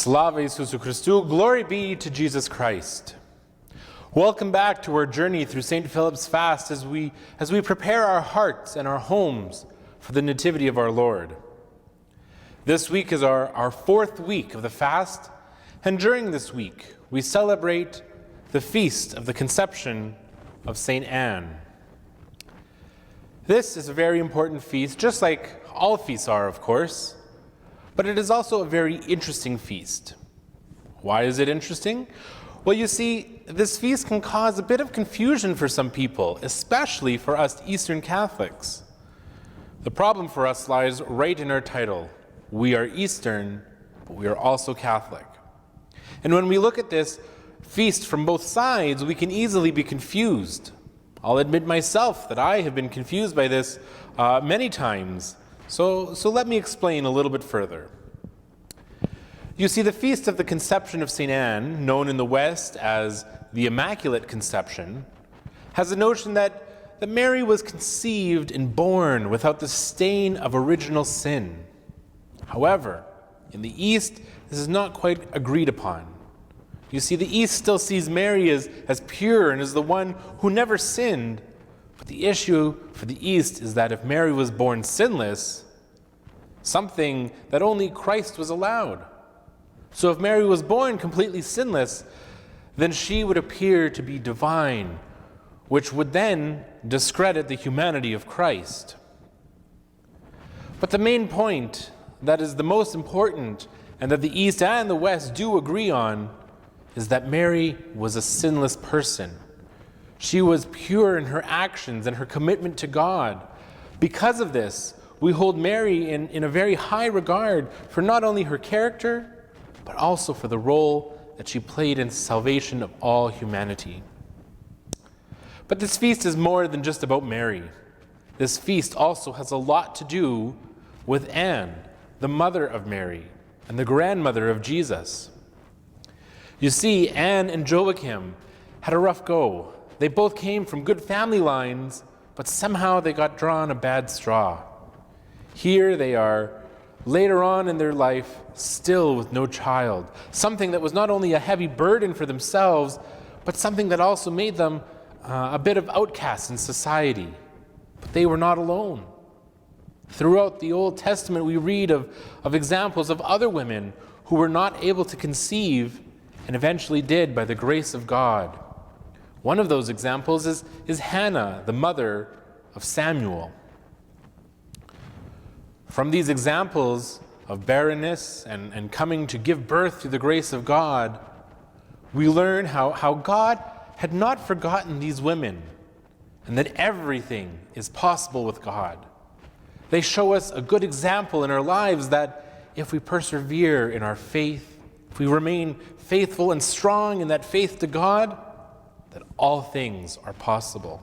Slava Isusu Christu, glory be to Jesus Christ. Welcome back to our journey through St. Philip's Fast as we prepare our hearts and our homes for the Nativity of our Lord. This week is our fourth week of the fast, and during this week we celebrate the feast of the conception of St. Anne. This is a very important feast, just like all feasts are, of course, but it is also a very interesting feast. Why is it interesting? Well, you see, this feast can cause a bit of confusion for some people, especially for us Eastern Catholics. The problem for us lies right in our title. We are Eastern, but we are also Catholic. And when we look at this feast from both sides, we can easily be confused. I'll admit myself that I have been confused by this many times. So let me explain a little bit further. You see, the Feast of the Conception of St. Anne, known in the West as the Immaculate Conception, has a notion that Mary was conceived and born without the stain of original sin. However, in the East, this is not quite agreed upon. You see, the East still sees Mary as pure and as the one who never sinned. But the issue for the East is that if Mary was born sinless, something that only Christ was allowed. So if Mary was born completely sinless, then she would appear to be divine, which would then discredit the humanity of Christ. But the main point that is the most important, and that the East and the West do agree on, is that Mary was a sinless person. She was pure in her actions and her commitment to God. Because of this, we hold Mary in a very high regard for not only her character, but also for the role that she played in salvation of all humanity. But this feast is more than just about Mary. This feast also has a lot to do with Anne, the mother of Mary and the grandmother of Jesus. You see, Anne and Joachim had a rough go. They both came from good family lines, but somehow they got drawn a bad straw. Here they are, later on in their life, still with no child, something that was not only a heavy burden for themselves, but something that also made them a bit of outcasts in society. But they were not alone. Throughout the Old Testament, we read of examples of other women who were not able to conceive and eventually did by the grace of God. One of those examples is Hannah, the mother of Samuel. From these examples of barrenness and coming to give birth through the grace of God, we learn how God had not forgotten these women and that everything is possible with God. They show us a good example in our lives that if we persevere in our faith, if we remain faithful and strong in that faith to God, that all things are possible.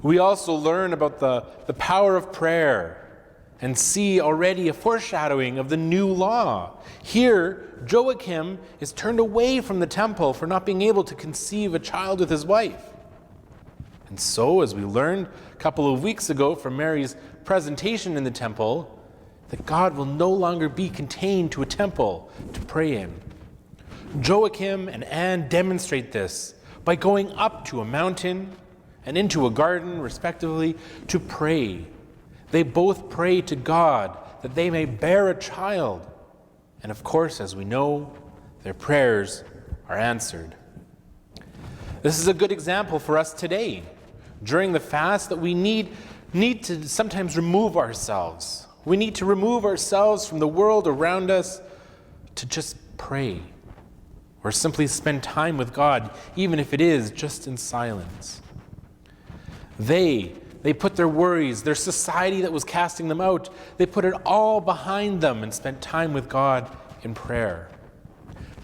We also learn about the power of prayer and see already a foreshadowing of the new law. Here, Joachim is turned away from the temple for not being able to conceive a child with his wife. And so, as we learned a couple of weeks ago from Mary's presentation in the temple, that God will no longer be contained to a temple to pray in. Joachim and Anne demonstrate this by going up to a mountain and into a garden, respectively, to pray. They both pray to God that they may bear a child. And of course, as we know, their prayers are answered. This is a good example for us today, during the fast, that we need to sometimes remove ourselves. We need to remove ourselves from the world around us to just pray, or simply spend time with God, even if it is just in silence. They put their worries, their society that was casting them out, they put it all behind them and spent time with God in prayer.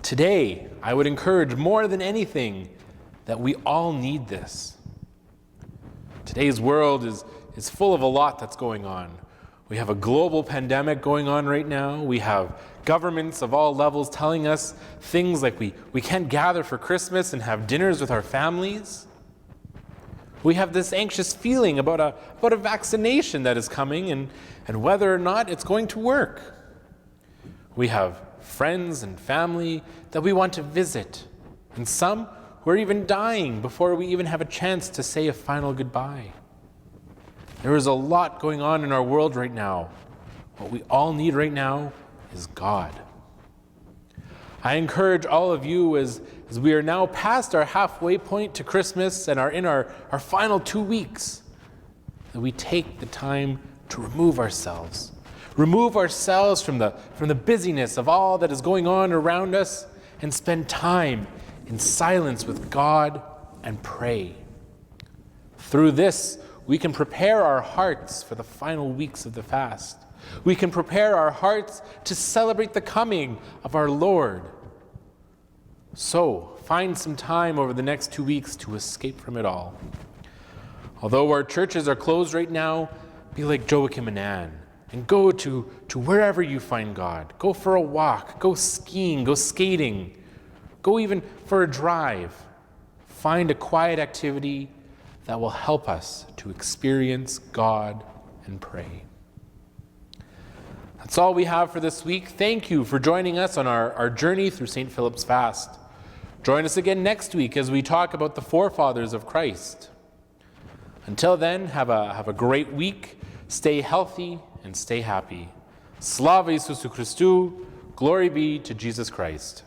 Today, I would encourage more than anything that we all need this. Today's world is full of a lot that's going on. We have a global pandemic going on right now. We have governments of all levels telling us things like we can't gather for Christmas and have dinners with our families. We have this anxious feeling about a vaccination that is coming and whether or not it's going to work. We have friends and family that we want to visit, and some who are even dying before we even have a chance to say a final goodbye. There is a lot going on in our world right now. What we all need right now is God. I encourage all of you as we are now past our halfway point to Christmas and are in our final 2 weeks, that we take the time to remove ourselves from the busyness of all that is going on around us and spend time in silence with God and pray. Through this, we can prepare our hearts for the final weeks of the fast. We can prepare our hearts to celebrate the coming of our Lord. So, find some time over the next 2 weeks to escape from it all. Although our churches are closed right now, be like Joachim and Anne and go to wherever you find God. Go for a walk, go skiing, go skating, go even for a drive. Find a quiet activity that will help us to experience God and pray. That's all we have for this week. Thank you for joining us on our journey through St. Philip's Fast. Join us again next week as we talk about the forefathers of Christ. Until then, have a great week. Stay healthy and stay happy. Slava Isusu Christu. Glory be to Jesus Christ.